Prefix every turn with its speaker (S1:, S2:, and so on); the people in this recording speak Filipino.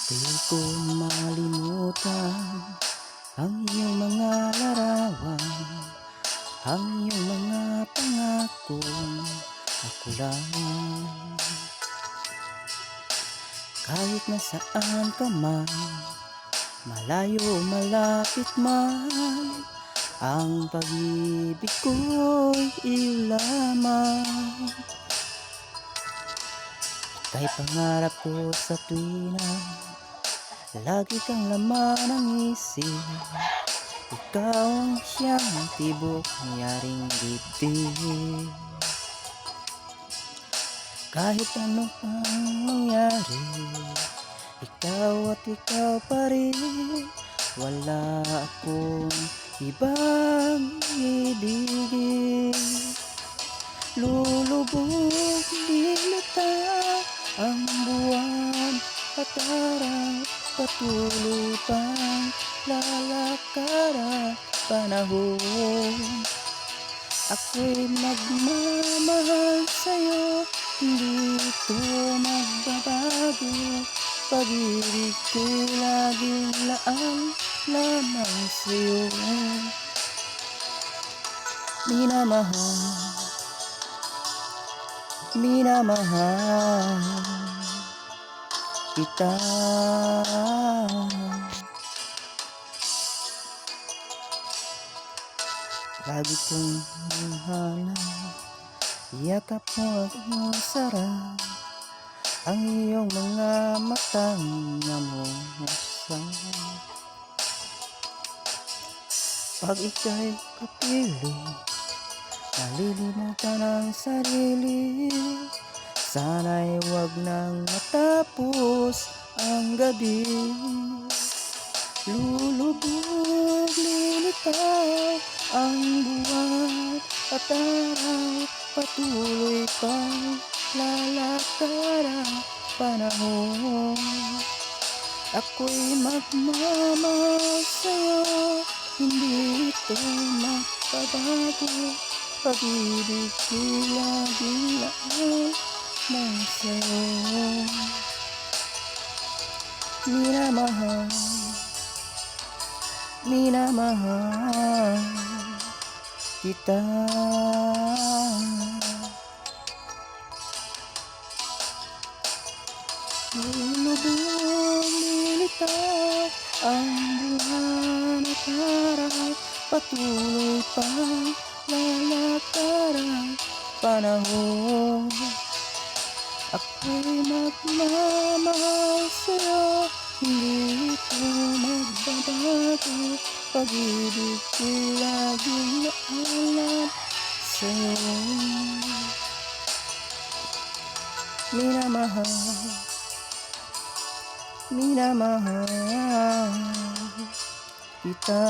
S1: Di ko malimutan ang iyong mga larawan, ang iyong mga pangakong ako lang. Kahit nasaan ka man, malayo malapit man, ang pag-ibig ko'y iyo lamang. Ika'y pangarap ko sa tuwina, lagi kang laman ng isip. Ikaw ang siyang tibok niyaring dibdib. Kahit ano pang mangyari, ikaw at ikaw pa rin. Wala akong ibang ibigin. Lulubog dilata ang buwan at araw, patuloy pang lalakad ang panahon. Ako'y magmamahal sa'yo, hindi ito magbabago. Pag-ibig ko'y laging laan lamang sa'yo. Minamahal, minamahal kita. Lagi kong hanap, yakap mo ang sarap, ang iyong mga matang namumusang. Pag ika'y kapiling, nalilimutan ang sarili. Sana'y wag nang matapos ang gabi. Lulubog, lilitaw ang buwan at araw, patuloy pang lalakad ang panahon. Ako'y magmamahal sa'yo, hindi ito magbabago. Pag-ibig ko'y laging laan ng sa'yo. Minamahal, minamahal kita. Lulubog, lilitaw ang buwan at araw, patuloy pang lalakad ang panahon. Ako'y magmamahal sa'yo, hindi ito magbabago. Pag-ibig ko'y laging naalam sa'yo. Minamahal, minamahal kita.